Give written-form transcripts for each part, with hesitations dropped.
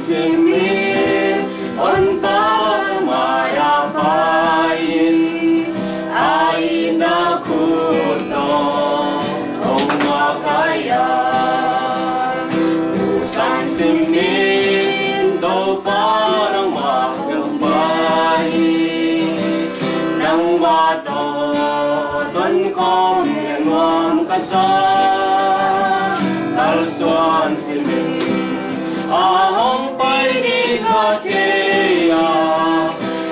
simin on maya pain ai na kuto ong makaya usang simin do parang magambay nang mato don kom yang kasa kalsuan simin ahong pai di kateya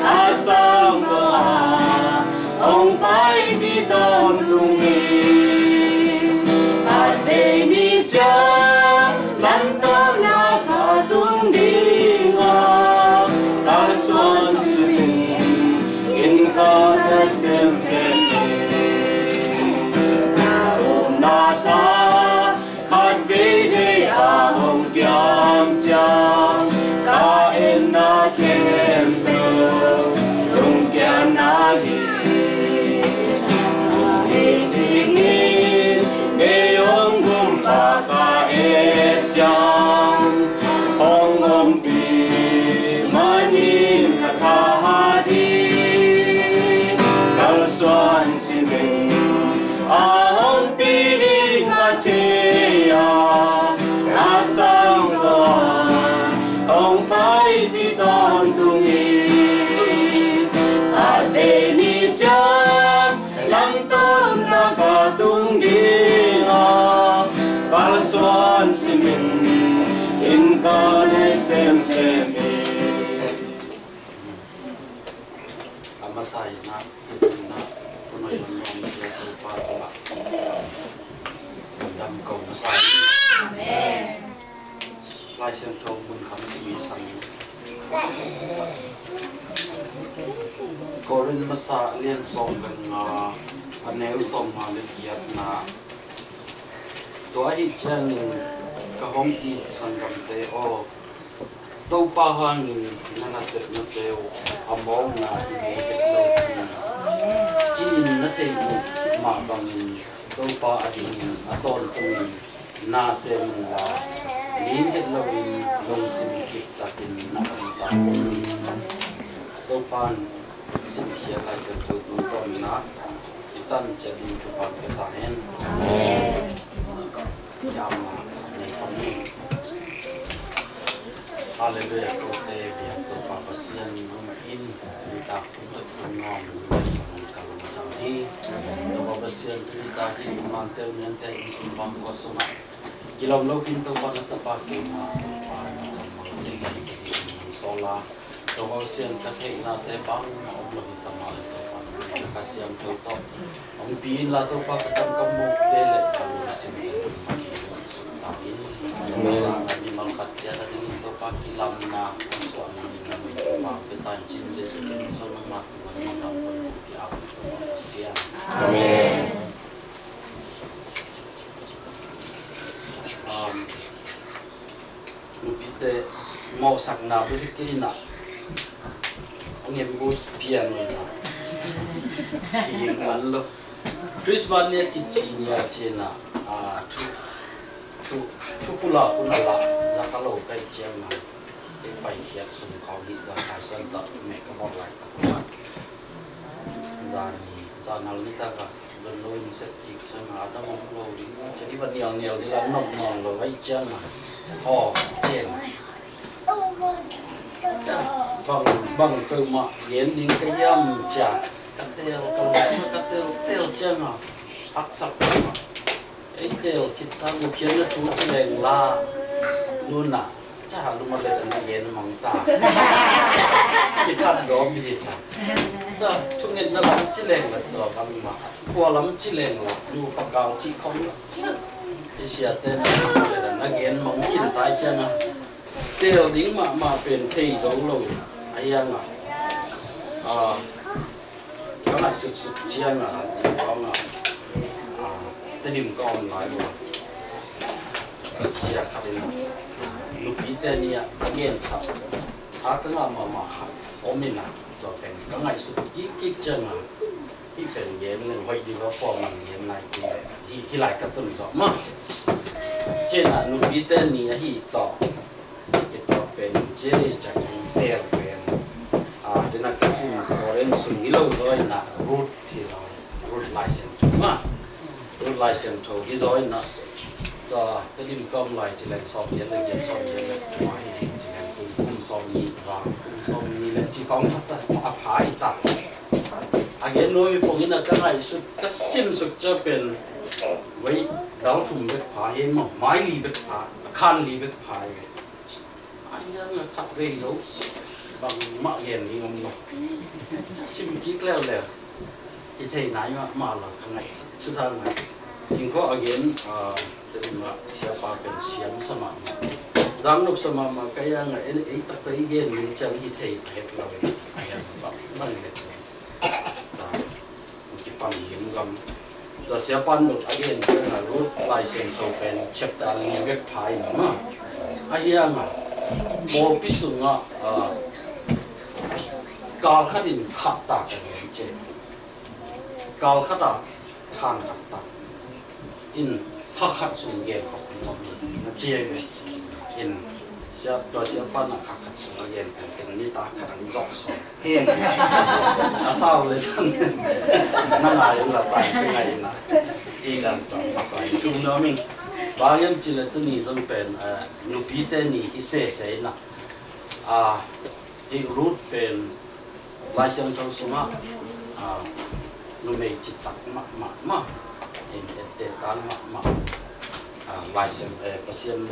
asam doa ong pai di don tungin ate ni jang lantam na katung dinga kalsuan simin in ka sem nata khát vế ahong kiam chang ka en na kem pro tung kiam na hi dingin ngayong gumpa ka et chang ong om pi manin katahadi kalsuan simin ahong piling kateya asang doa ong pai piton tungin ate ni jang lang ton na katung dinga kalsuan simin inkane sem chemi amasay na kunoy yung para đam cầu nó sai. Lai sen trâu buồn khám sinh sang. Korean masa liên song gần anh nếu song mà liên kiệt na. Tôi ít chân cái hôm ít sang gần tây ô. Tôi pa hang in na sếp na teo among na ini itu. Chỉ na teo mà bằng in tôi pa ading aton tuin na sem la lin het lovin long sim kit takin na ta tôi pan sim khia lai sem tu tu ton na itan chadin tu pa ke ta hen yam nei pon hallelujah ko te bia to pa pasien in ta ku ngom hi to basian kita hi mantel nanti isumbang kosong kilom lo pintu pada tapake ma sola to basian kakek na te bang oblo kita mal to pan kasiam to to ang pin la to pa katam kamu tele kalau sini sultanin masa ni malkat dia dari to pa kilam na suami kami pa kita cin sesuatu sono mak Amen. Lupite mau sakna berike na. Angin bus pian na. Kiing malo. Christmas ni kicinya cina. Tu pula kunala zakalo kai cina. Pai hiat sum kau di kawasan tak make up like. Zanal kita ka belum septik sana ada mau loading jadi banial di dalam nong lo vai chang oh chen bang tu ma yen ding ka yam cha katel katel tel chang aksak tel kit sang mo pian na tu leng la luna cha lu ma le na yen mong ta kita dom di ta chung ngin na lam chi leng la to kam ma kwa lam chi leng la lu pa kaw chi khom ti sia te na gen mong kin tai chang a tel ding ma pen thei zo lo ayang cái này sự chiang là chỉ có là tên niệm con nói luôn chia khá đến lúc ý tên nia again thật thà cái nào mà ôm mình à cho cái này sự kí chân à cái phần gen lên quay đi vào phòng mình hiện nay thì lại cái tuần rõ mà trên là lúc ý tên nia thì tỏ cái cho bên Jenny Jack there when the Nakasim or Sung Yellow Zoina root his root license to root license to his own the dim come like Chilean song yellow and song yellow song me let you come up high tap again no pong in a guy should custom such Japan wait down to make pie him my leave it pie can't leave it pie I don't know cut way those bằng mạ hiền đi không chắc xin kỹ leo leo thì thầy nói mà là thằng này sự thật này chính có ở kiến thì mà xe ba bên xiêm sao mà giám đốc sao mà cái này ấy tất cả ý kiến mình chẳng thì thầy hết là vậy vâng cái phần hiểm gầm rồi xe ban được ở kiến cái là rút lại xem cầu bên chụp ta liên kết phải mà ai yang à bộ ví dụ Kal khadin khata kan je kal khata khan khata in hakhat sung gen ko na je in sia to sia pan na hakhat sung gen kan ni ta khan zok so hen asal le san na la yung la tai chu ngai na ji dan to masai chu no ming ba yam chi le tu ni zong pen nu pi te ni i se na i root pen lai xem trong số mà nó mấy chỉ tắc mà em để tan mà lai xem pasien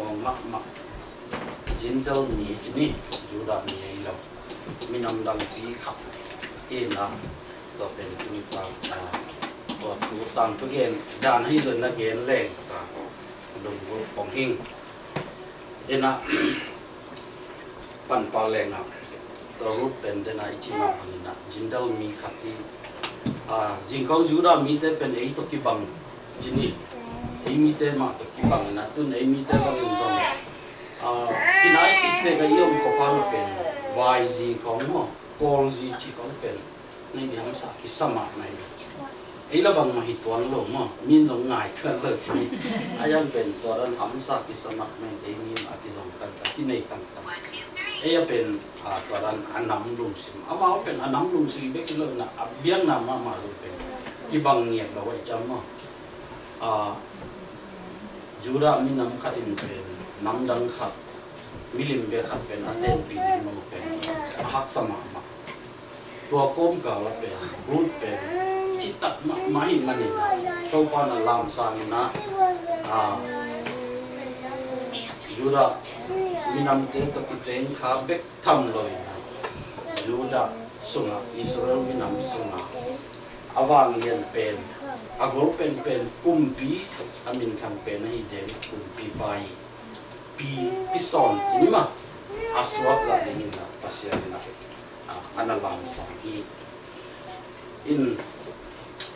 mà chính đâu nhỉ chứ nhỉ dù đã nhỉ lâu mình nằm đằng tí khắp em là đóเป็นตัวต่างตัวต่างทุกเย็นด้านให้เดินนักเย็นแรงดมรูปองหิ้งเอ็นะปั่นปลาแรงครับตัวรูปเป็นเดนายจิมาพันนะจินเดลมีขัดที่จิงเขาอยู่ด้านมีแต่เป็นไอ้ตัวกีบังจินี่ไอ้มีแต่มาตัวกีบังนะตุนไอ้มีแต่บังยังบังที่ไหนที่เตะก็ย่อมเขาพันเป็นวายจีของหัวกอลจีจีของเป็นนี่ยังสักที่สมัครไหนไอ้ละบังมาหิตวันลงมั้งมีนตรงไหนเท่าเลิกที่นี่ไอ้ยังเป็นตัวนั้นทำสักที่สมัครไหมไอ้มีนอากิจงกันที่ในต่างๆไอ้เป็นตัวนั้นอันน้ำลุ่มซิมอามาเป็นอันน้ำลุ่มซิมเบกเลยนะเบี้ยงน้ำมาดูเป็นที่บางเงียบเราไว้จำมั้งยูรามีน้ำขัดอินเป็นน้ำดังขัดมิลิมเบขัดเป็นอันเดนปีนมันเป็นหักสมามตัวก้มก่าแล้วเป็นรูดเป็นจิตตัดมาหิมันนี่เจ้าปานาลามสางินะยูรามีน้ำเต็มตะกิเต็งขาเบกทำเลยนะยูดาสุงะอิสราเอลมีน้ำสุงะอาวางเรียนเป็นอากรเป็นกุมปีอามินทำเป็นให้เดวิดกุมปีไปปีสอนทีนี้มาอาสวะจะได้ยินนะภาษาเนี่ยอันนั้นลามสังฮีอิน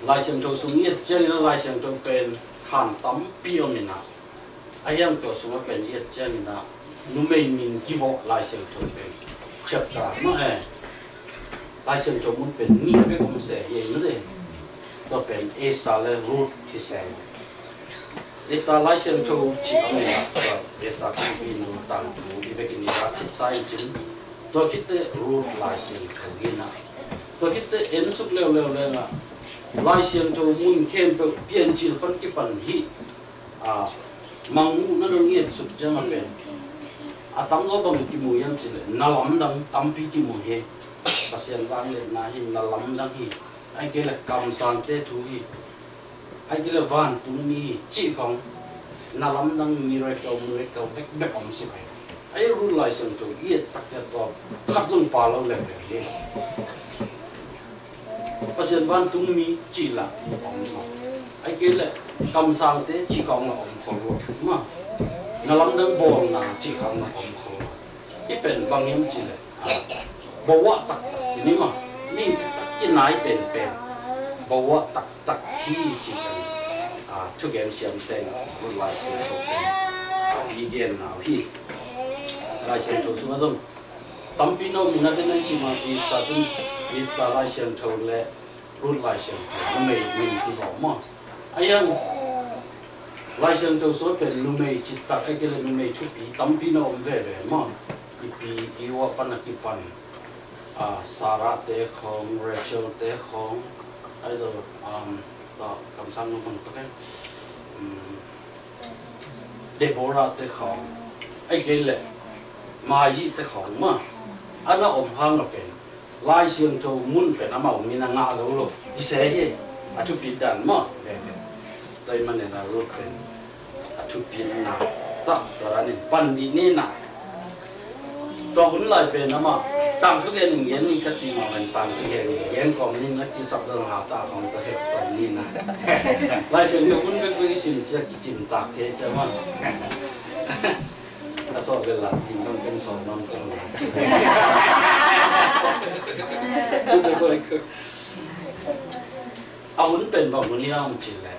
ลายเสียงโจสุงี้เจริญลายเสียงโจเป็นขันตั้มปีอมินะอายังตัวสุงะเป็นเจริญนะนุ่มไม่มินกิโวลายเสียงโจเป็นเชื่อตาเมื่อลายเสียงโจมันเป็นนี่เป็นคำเสียเองนั่นเองก็เป็นเอสตาเลรูทที่เสียเอสตาลายเสียงโจจีอเมริกาเอสตาที่มีนูตังดูที่เป็นกินยาคิดไซน์จินตัวคิดเตรูทลายเสียงโจกินนะตัวคิดเตเอ็นสุกเร็วนะลายเสียงโจมุนเข้มเปลี่ยนจิลปันกิปันฮีมังนั่นเงี้ยสุดจังเป็นตั้งก็บังกิมูยังจิเลยนาลำดังตั้มปีกิมูเฮภาษาอังกฤษนะฮินาลำดังฮีไอ้เกล็ดกำสันเตทุฮีไอ้เกล็ดวันตุนมีจีของนาลำดังมีเรกเอาเบกอมสุดไอ้รุ่นลายเสียงโจเอียดตักแต่ตัวขัดจนปลาเราเลยเฮภาษาวันตุนมีจีละอมไอ้เกล็ดกำสันเตจีของเราอมคนรู้มานาลำดังบอลนะจีของเราอมคนนี่เป็นบางอย่างจีเลยบอกว่าตักจีนี่มามีที่ไหนเป็นบอกว่าตักที่จีกันทุกอย่างเสียงเต็งรุ่นลายเสียงโจเป็นอีเดียนหนาวที่ลายเสียงโจสุดท้ายตั้มปีน้องมีนัดนั้นจีมาอีสตาลายเสียงโจและรุ่นลายเสียงโจไม่มีที่บอกมาไอ้ยังลายเสียงโจสุดเป็นนุ่มจิตตักไอ้เกลือนุ่มชุบปีตั้มปีน้องเว่มา ปีอีวปันกิปันสาระเตะของเรเชลเตะของไอ้ตัวต่อคำสั่งมันก็แค่เดโบราเตะของไอ้เกลเลยมายีเตะของมาอันนั้นอมพังก็เป็นลายเสียงโจมุนเป็นอามามีนางาจังลูกอิเซ่อาชุปิดันมาแต่มันเนี่ยนะลูกเป็นอาชุปิดนะตักตัวนี้ปันดีนี่นะตัวหุ่นลายเป็นอามาต่างทุกอย่างหนึ่งยันนี่ก็จริงมาเป็นต่างทุกอย่างยันกองนี่นักที่สับเรื่องหาตาของตัวเหตุตัวนี้นะลายเสียงโจมุนเป็นวิสินจะกิจตากเทจะมันถ้าสอบเวลาทีมันเป็นสอบนอนกันเลยเอาหุ่นเป็นแบบนี้เอาจริงเลย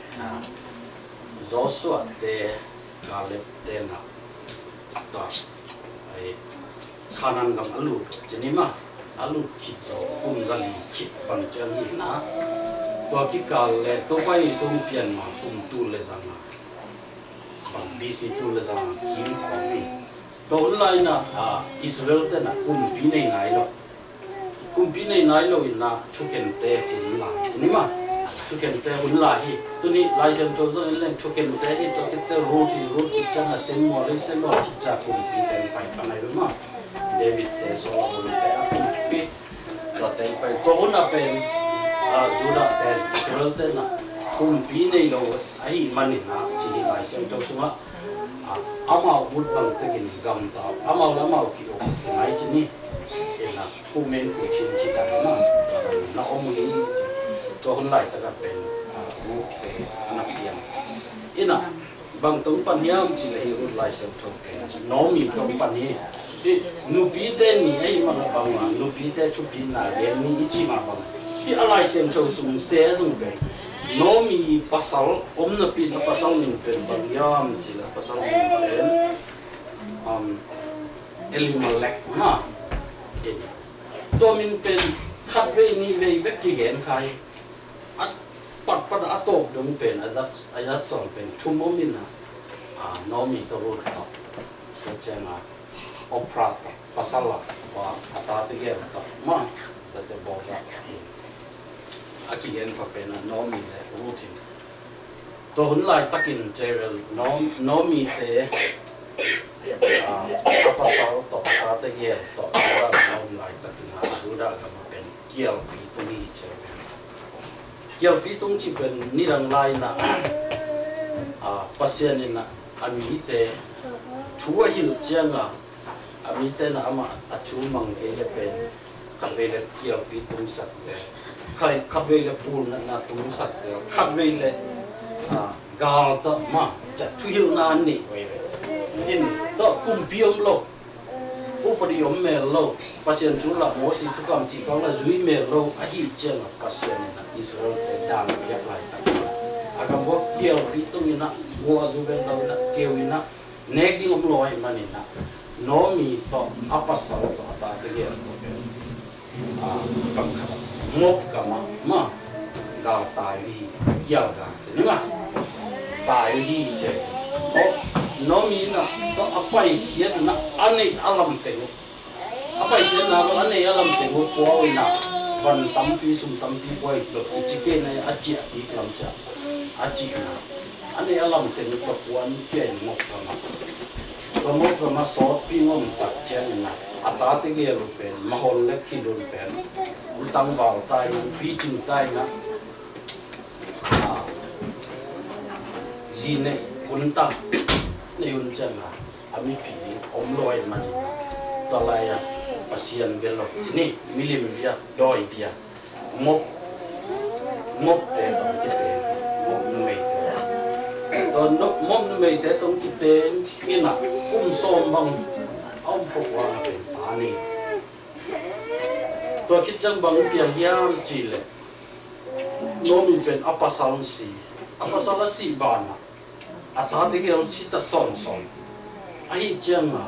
โจสวดเตะกาเล็บเตะนะตัวไอ้ขานันกับอลูจะนี่มาอลูคิดโจกุมซาลีคิดปัญจนีนะตัวคิดกาเล็ตัวไปส่งเปลี่ยนมากุมตูเลซังนะบังบีซีตูเลซังคิมของนี่ตัวหุ่นไล่นะอิสราเอลเตะนะกุมปีในไหนเนาะกุมปีในไหนเราอินนะชุกเห็นเตะหุ่นไล่จะนี่มาชุกเห็นเตะหุ่นไล่ตัวนี้ไล่เชนโจโจเล่นชุกเห็นเตะตัวเตะรูทีจังเซนมอลเซนมอลคิดจากกุมปีเต็มไปปานไหนรู้มั้ยเดวิดเตะโซลกุมเตะกุมปีตัวเต็มไปตัวหุ่นน่ะเป็นจูดาเตะอิสราเอลเตะนะกุมปีในเราไอ้มันนี่นะที่ไล่เชนโจสุมาอามาบุตรบังตะกินกำตาอามาละมาคิโอไงจีนี่เอ็นะผู้เมนผู้ชินชิดานะนะอมุนีตัวคนไล่ตะกับเป็นลูกเป็นนักเรียนเอ็นะบางตรงปัญญามจิเลหิอุไลเซลโตเป็นน้องมีตรงปัญญาที่นูปีเตนี่ไอ้มันบางวันนูปีเตชุบินาเรียนนี่อิจิมาบางที่อะไรเซลโตสุมเสียสุมเป็นnomi pasal omna pi na pasal min pen bagyam chila pasal min pen elimelek na to min pen khat ve ni ve bek ki gen khai at pat atop dong pen azat song pen thumo min na nomi to ro ta so changa opra pasal la wa ata te ge ta ma ta te bo sa aki gen pa pena nomi le routine to hun lai takin jerel nomi te apasal to ta te gen to ra nom lai takin ha suda ka ma pen kiel pi tu ni che kiel pi tung chi pen ni rang lai na pasien na ami te thua hil chianga ami te na ama achu mang ke le pen ka ve le kiel pi tung sak se khai khắp về là buồn là tung sạch rồi khắp về là gạo đó mà chặt thuil nan nè in đó cùng biom lo upadiom mel lo pasien chú là mỗi sự chú cầm chỉ có là duy mel lo ai hiểu chưa là pasien là Israel để đàn việc lại agam vot kiel pitung ina gua zuben đâu là kêu ina nét đi ngom loài mà nè nó mi to apa sao to ta cái gì bằng khắp ngốc cả mà gạo tài đi giàu cả đúng không tài đi chứ nó mi na to apa hiền na anh ấy alam teng apa hiền na anh ấy alam teng của ina van tampi sum tampi boy lo chicken này achi đi làm cha achi na anh ấy alam teng của quan chuyện ngốc cả mà sốt pi ngom tak chen na ata te ge ru pen mahol le khi ru pen tăng vào tai phi chừng tai na gì này quân ta này quân chân à ami phi om loi man ta lai à pasien belo ni milim bia doi bia mop te tong ki te mop nu mei te don mop nu mei te tong ki te ina som bang ông phục quaเป็นตานี่ตัวคิดจังบางเพียงเฮียจีเลยโนมีเป็นอัปสาลสีอัปสาลสีบานอ่ะอัตราที่เราคิดแต่สองไอ้จังอ่ะ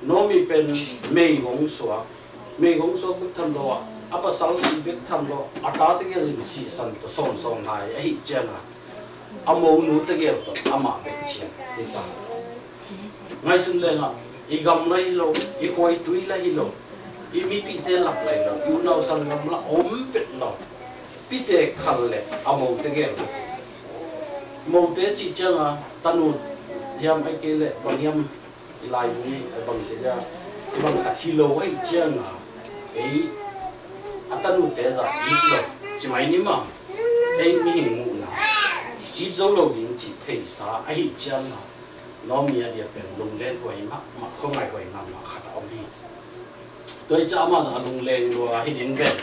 โนมีเป็นเมย์ของสัวบิ๊กทำโลอัปสาลสีบิ๊กทำโลอัตราที่เราสีสันแต่สองหายไอ้จังอ่ะอโมนูที่เราตัวอามาเป็นเชียงที่ตาไงซึ่งเลยอ่ะ i gam lai lo i khoi tui lai lo i mi pi te lak lai lo yu nau sang gam la om pet lo pi te khal le amo te gel mo te chi changa tanu yam ai ke le bang yam lai ni bang che ja bang ka kilo ai changa ei atanu te za i lo chi mai ni ma ei mi ngu na i zo lo ding chi thei sa ai changa nó mi dia pen lung len hoi ma không ai hoi ma khát ông đi tôi cha mà lung len lo hi din ben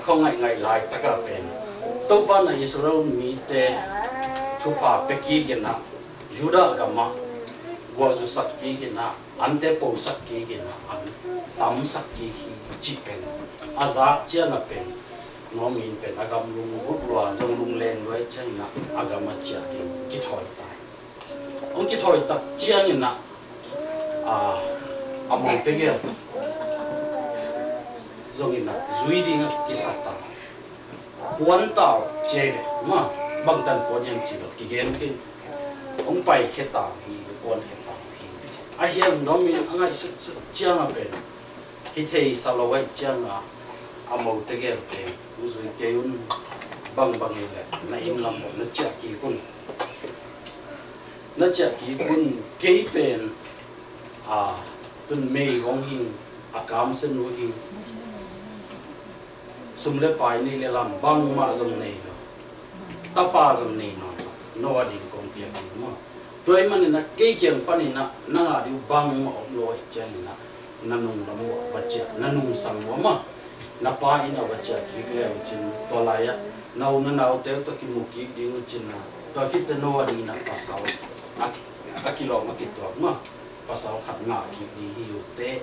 không ngày lại ta cả pen tôi ban này Israel mi te thu pa peki cái na Juda gama gua ju sat ki cái na ante po sat ki cái na an tam sat ki chi pen azak chia na pen nó mi pen agam lung gut lo lung len lo chang na agama chia ki thoi ta ông cái thôi tập chiang in na among pegel zong in na zui ding cái sát ta quan tao chơi mà bằng tan quan yang chỉ được cái game cái ông bay khét ta thì quan khét ta thì ai hiền nó mình anh ấy chiang à bên cái thầy sao lâu vậy chiang among pegel cái zui cái un bằng này là im làm một nó chặt kỳ con nó chặt kỳ quân kế bên tuần mê gong hình cam sen nuôi hình sum le pai này le làm băng mà dòng này tapa dòng này nó đi công việc mà tôi mà nên kế kiềng pan này na đi băng mà ông lôi chân na nung làm mua vật chất na nung sang mà na pai na vật chất kỳ leo chân to lại á nào theo tôi cái mục đích đi ngồi chân tôi khi tôi nó đi na pasal akilo makito ma pasal khat nga ki di hiu te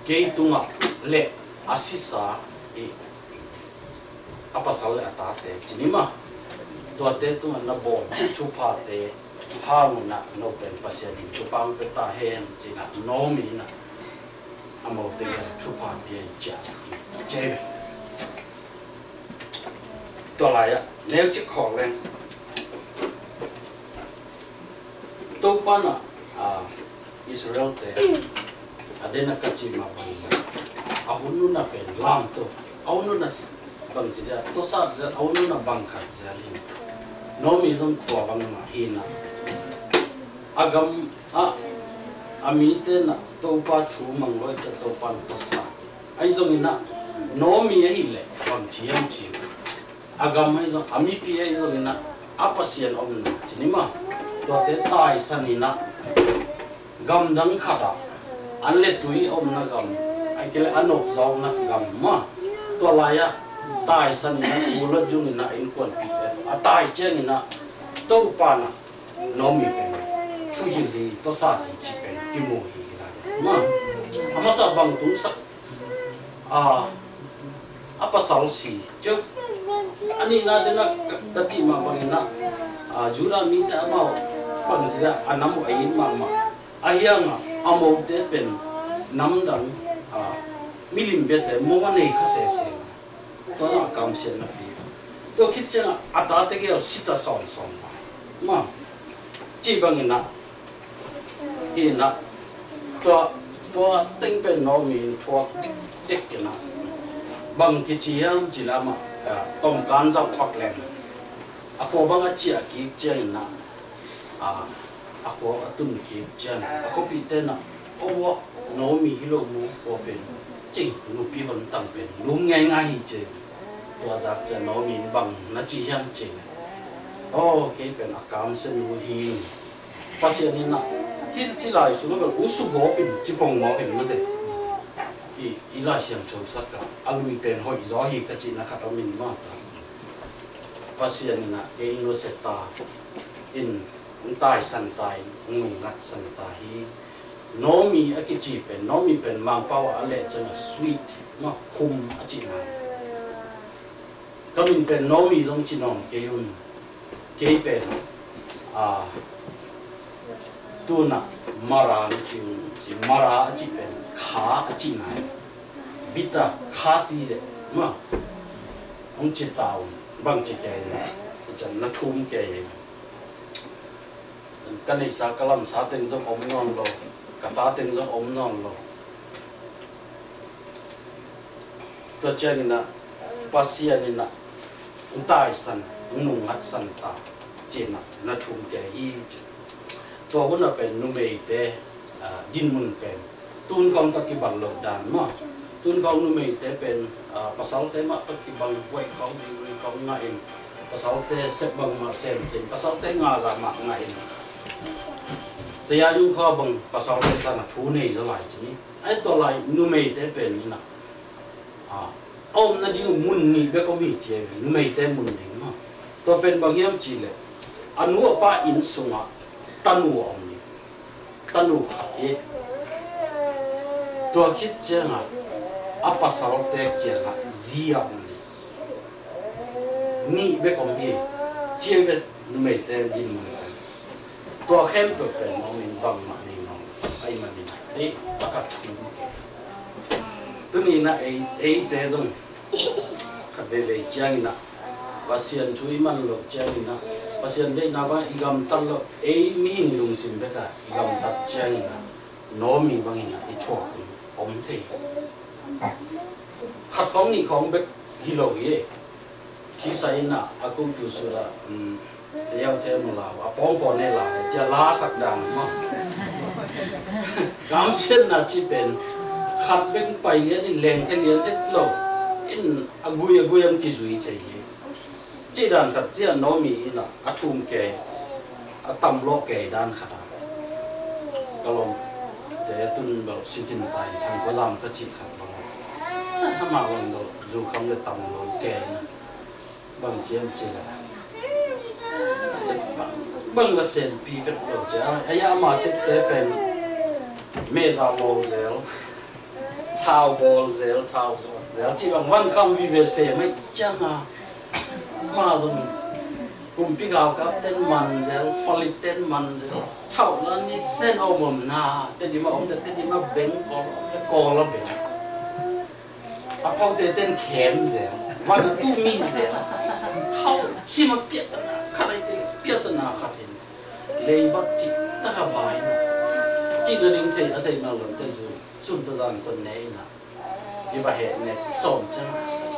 ke tunga le asisa e apasal ata te chinima to te tunga na bo chu pha te ha na no pen pasya di chu pang pe ta hen china no mi na amo te chu pha pi cha che to la ya nếu chiếc khổ lên tôi pan Israel te adena kachima bang ahunu na pen lam to ahunu na bang chida to sa ahunu na bang khat zalin no mi zon chwa bang ma hina agam ami te na to pa thu mang loi te to pan to sa ai zong ina no mi hi le bang chiam chi agam ai zong ami pi ai zong ina apasian om na chinima to te tai sanina gam dang khata an le tui om na gam ai kele anop zau na gam ma to laya tai sanina ulot jung na in kon pi a tai chen na to pa na no mi pe thu yin ri to sa thi chi pe ki mo hi la ma ama sa bang tu sa apa sal si jo ani na de na ka ti ma bang na jura mi ta ma bang jira anam ai ma ayanga amo te pen namdang milim bete mo nei khase se to na kam se na pi to khit chang ata te ge sita son ma chi bang na ina to ting pen no mi thok dik ke na bang ki chi yang chi la ma tom kan zau pak len a ko bang a chi a ki chen na ako atun ki chen ako pi te na owo no mi hilo mu o pen ching nu pi hon tang pen lum ngai ngai hi che to za che no mi bang na chi yang ching o ke pen akam se nu hi pasien ni na hi chi lai su no u su go pin chi pong mo pen ma te i la siam chou sak ka alui pen hoi zo hi ka chi na khat min ma ta pasien na ke no se ta in tai san tai ngung ngat san tai hi no mi a ki chi pen no mi pen mang pau a le chang sweet ma khum a chi na kamin pen no mi jong chi nom ke yun ke pen tu na mara chi mara a chi pen kha a chi na bita kha ti de ma ong chi tao bang chi ke na chan na thum ke กันอีกสักกลัมสาเต็งจงอมนอนโลกตาเต็งจงอมนอนโลตัวเจนินะภาษานี่นะอุตายสันนุ่งหัดสันตาเจนะนัทุมแกอีตัวคนนั้นเป็นนุ่มเอเตดินมุนเป็นตุนของตะกี้บัลโลดานมาตุนของนุ่มเอเตเป็นภาษาเตมาตะกี้บัลไว้ของดีของง่ายภาษาเตเสพบังมาเซมเต็มภาษาเตงาจามาง่ายแต่ยายุ่งข้อบังภาษาเตสันทูนี่จะไหลจีนี่ไอ้ตัวไหลนุ่มเอเตเป็นนี่นะอมนั่นดิ้งมุนนี่ก็มีเจ้านุ่มเอเตมุนดิ้งมาตัวเป็นบางอย่างจีเลยอันวัวป้าอินสุงะตันวัวอมนี่ตันวัวขัดตัวคิดเจ้าอ่ะอัปสาวเตเกียร์จีอมนี่เบกอมพี่เจ้าเป็นนุ่มเตดินมันตัวเข้มตัวเป็นน้องมินบังมานี่น้องไอ้มันนี่นี่ปากกาทุ่มตัวนี้นะไอ้เตจงกับเบย์เจ้านี่นะภาษาช่วยมันหลอกเจ้านี่นะภาษาเด็กนับอีกำตัดละไอ้มีหินลุงสิมเบกะอีกำตัดเจ้านี่นะน้องมีบางอย่างอีทั่วอมเทขัดของนี่ของเบกฮิโลเย่ที่ใส่น่ะอากูตุสุระเดี๋ยวเทมลาวป้องพอเนลาจะลาสักดังมั้งกำเส้นน่ะที่เป็นขัดเป็นไปเนี้ยนี่แรงแค่เนี้ยนิดโลอินอากุยมที่สุยเทียจีดันขัดที่น้องมีน่ะอาทุ่มแกตำโลแกด้านขัดก็ลงแต่ตุนแบบสิ่งที่ไปทางก็จำก็จีขัดบ้างถ้ามาวันเราดูคำเลยตำโลแกบางเจียมเจริญเสพบางละเซนปีเป็นโลเจ้าไอ้ยามาเสพเตเป็นเมซาโมเซลทาวโบเซลที่บางวันคำวิเวเซไม่จังอ่ะมาจนกลุ่มพิการกับเต้นมันเซลผลิตเต้นมันเซลเท่านั้นนี่เต้นเอาหมดนาเต้นดีมาเต้นดีมาเบ่งกอละเบ่งอ่ะพอเต้นแขมเซลวันนั้นตู้มีเซลเขาชิมาเปียตนาขัดไอ้เปียตนาขัดเห็นเลยบัดจิตตะกบายนะจิตระดิ่งเทอะไรมาหล่นจะสูสุนทรตัวไหนนะยี่ว่าเห็นเนี่ยสมจัง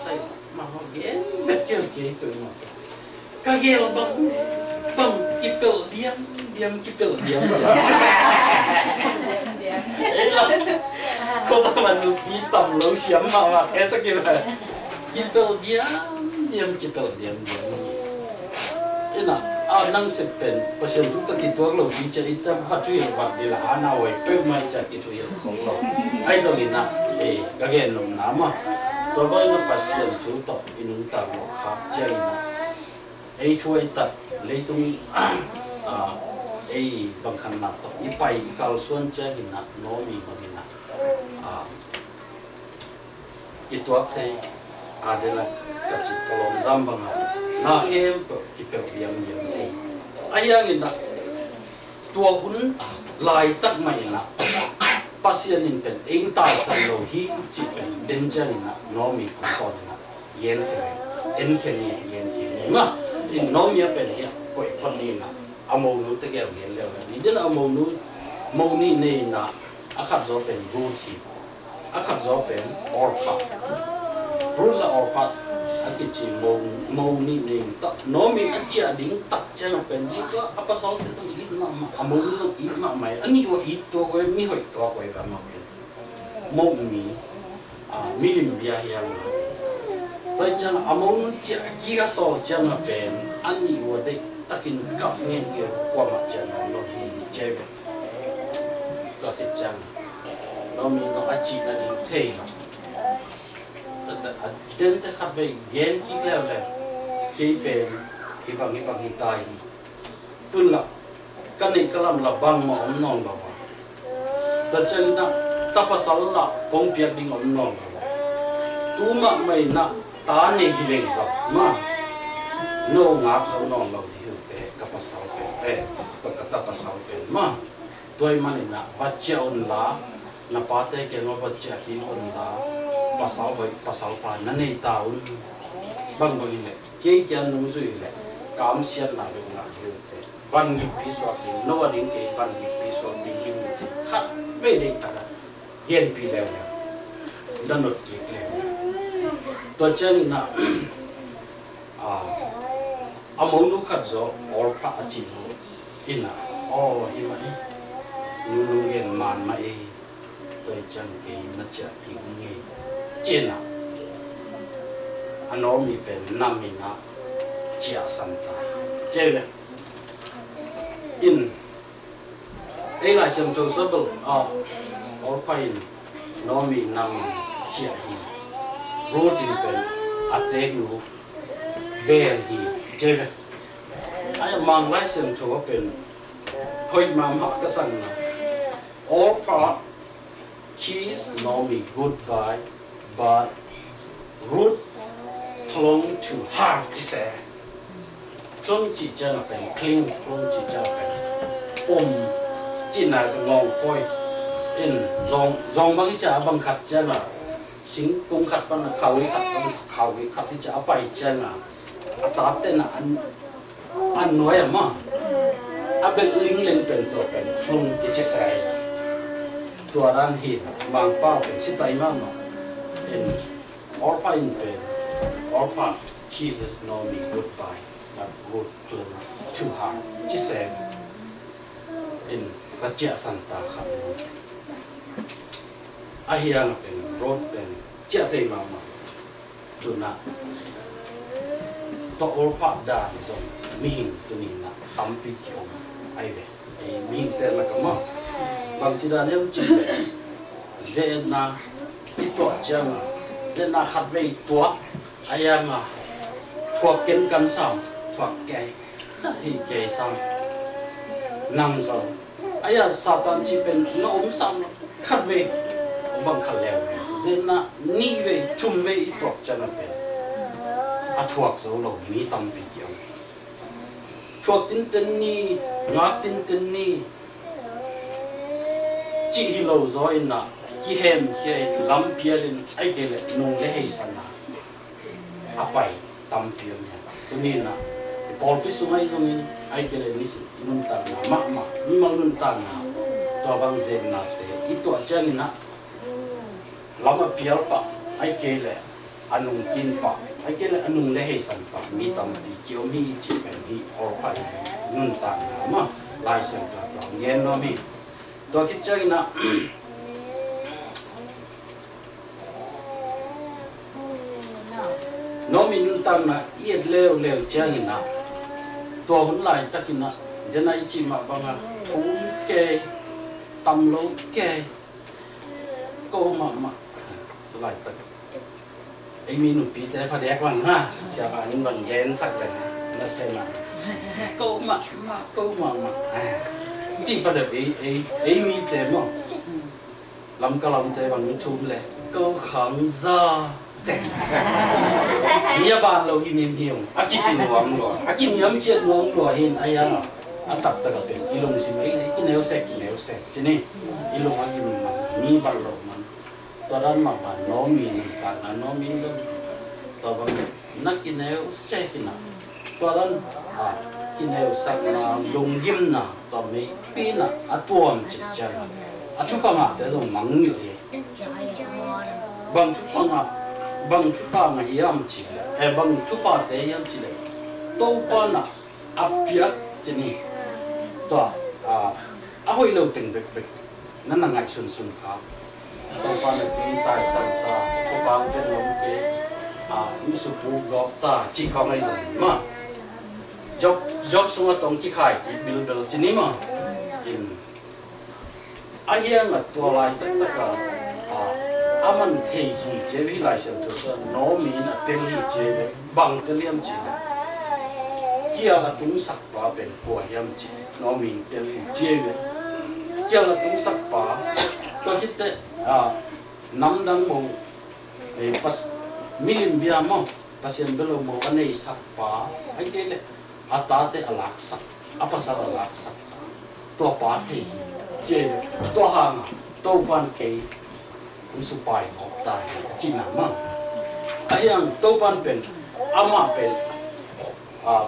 ใส่มาหัวเย็นเบ็ดเกี่ยวเกี่ยวตัวมันก็เกี่ยวบังกิเปลเดียมกิเปลเดียมเอ้ยล่ะคนละมันดูปีต่ำเราเสียมมาแท้ตะกี้เลยกิเปลเดียมกิเปลเดียมเอ้ยน่ะนั่งสิเป็นประชาชนทุกตัวเราวิจัยแต่วัตถุดิบดีละอันเอาไว้เพิ่มมาจากอิทุยของเราไอ้ส่วนนี้นะก็เห็นลงน้ำอ่ะตัวก็ยังประชาชนทุกตัวอินุตาโลกครับเจ้านะไอ้ช่วยตัดเลยตรงไอ้บางขนาดตัวอีไปกาลส่วนเจ้านะน้องมีมันนะอีตัวเทada lah kacip kalau zambang nah hem kita yang ni ayang ini tua pun lai tak main nak pasien ini pen engta selalu hi cip danger ini nak nomi kupon nak yen kene yen kene mah in nomi pen ya koi pon ni nak amau nu tegel yen lewa ni dia amau nu mau ni ni nak akat zo pen ruti akat zo pen orpaรุ่นละออกพัดอากิจิโมนี่เองก็น้องมีอาเจียดิ้งตัดเจ้าเป็นจีก็อัปสองที่ต้องอีทมาโมต้องอีทมาใหม่อันนี้ว่าอีทตัวก็มีหอยตัวก็แบบมาเป็นโมมีลิมเบียยังแต่จังโมนเจ้าจีก็สอนจังเป็นอันนี้ว่าได้ตักินกับเงี้ยเกี่ยวกับมาจังน้องมีเจ้าก็ที่จังน้องมีน้องอาจีนั่นเองเท่เดินแต่ขับไปเย็นกี่แล้วเลยกี่เป็นฮิบังฮิตายตุนละกันนี่กำลังละบังมาอมนอนละแต่เจ้านี่นะตับสัลละคงเปียกดิ่งอมนอนละตัวมาไม่นะตาเนี่ยหิเลงกับมาโน่งับสาวนอนเราหิวแต่กับภาษาเป็นตัวกับภาษาเป็นมาตัวมันนี่นะปัจเจอุนละนับปาเตเกี่ยวกับปัจเจที่อุนละภาษาปานนั่นเองตาอุ่นบางคนเลยเกี่ยงนุ่มสุยเลยกามเสียนหนาดูหนาดูแต่ภ văn nghiệp pi so thì nó đến cái văn nghiệp pi so mình hiểu thì khác về đây ta hiện pi leo đã nốt kịp leo tôi chân na among nu khát zo or pa chi no ina ima nu gen man mai tôi chân cái nó chả hiểu nghe trên nào anh nói mi bên nam mi na chia santa chơi này in đây là xem cho số bự ở phải nó mi nam mi chia hi road in bên attack nu bear hi chơi này anh mang lại xem cho bên hơi mà họ cái sản all part cheese normally goodbye, but root clung to heart. Say, clung chỉ cho là phải cling, clung chỉ cho là phải chỉ là cái ngọn coi, in dòng bằng cái chả bằng khát chân là, sinh cung khát bằng khẩu cái khát thì chả bay chân là, ta tên là anh nói mà, bên linh lên bên tổ bên clung cái chỉ say. Tua ran hit bang pa pen si tai ma no in all pa in pen all pa Jesus know me goodbye but good to too hard chỉ xem in cái chia santa khăn ai hiang pen road pen chia thấy mà tu na to all pa da so mihin tu ni na tampi kiom ai ve mihin ter la kama bằng chỉ là nếu chỉ dễ na ít tuổi chăng dễ na khát về tuổi ai à thuộc kiến căn sao thuộc cái thì cái sao nằm rồi ai à Satan chỉ bên nó xong khát về bằng khát lèo dễ na ni về chung về ít tuổi chăng là bên thuộc rồi lâu mi tâm bị nhiều thuộc tin ni ngã tin ni chỉ hi lâu rồi na ki hem lắm phía đến ai cái này nung để hay sana apa tam phía nha cho nên là Paul cái số này rồi ai cái này nung tan na mà mi mang nung tan na to bang zen na te itu aja ni na lama phía pa ai cái này anung kin pa ai cái này anung để hay san pa mi tam pi chiếu mi chỉ phải mi or pa nung tan na mà lai san pa nghe nó mi tôiคิดใจนะน้องมีนุ่นตั้งนะเอียดเร็วใจนะตัวหุ่นไหลตะกินนะเดี๋ยวนั้นจิมาบังอ่ะฟูเกยตำโลเกยโกมาตัวไหลตะไอ้มีหนุ่มปีแต่พอดีกว่านะชาวบ้านนี่มันเย็นสักเลยนะเซมาโกมาจริงประเดี๋ยวไอ้มีแต่หม้อลำก็ลำแต่บางชุมเลยก็ขังซาเนี่ยบ้านเราหิมหิมอากิจินหลวงหล่ออากินยำเชียนหลวงหล่อเห็นไอ้ยังอาตับตะกับเป็นกิโลสิไม่กินเอวเสกทีนี้กิโลอากินมันมีบ้านเรามันตอนนั้นมาบ้านน้องมีการน้องมีก็ตอนบางนักกินเอวเสกกินนะตอนนั้นกินเอวสักนะลงยิ้มนะตอนนี้ปีนะตัวมันจิตใจนะทุกปังแต่ต้องมั่งอยู่เลยบางทุกปังยามจีเลยบางทุกปังแต่ยามจีเลยตัวปังนะเปียกจีนี่ตัวหอยเราตึงเบ็กนั่นน่ะไงสุนครับตัวปังเป็นตายสันตาตัวปังเป็นลมเกมิสุภูกอบตาจีเขาไม่สนมาjob semua tong ki khai ki bil chini ma in ayang tua lai tak ka aman thei hi je vi lai sem to sa no mi na tel hi je bang teliam chi kia la tung sak pa ben ko yam chi no mi tel hi je kia la tung sak pa to chit te nam dang mo pas milim bia mo pasien belo mo anei sak pa ai ke le atate alaksak apa salah alaksak tua pati je tua hang tua pan ke usupai opta cina ma ayang tua pan pen ama pen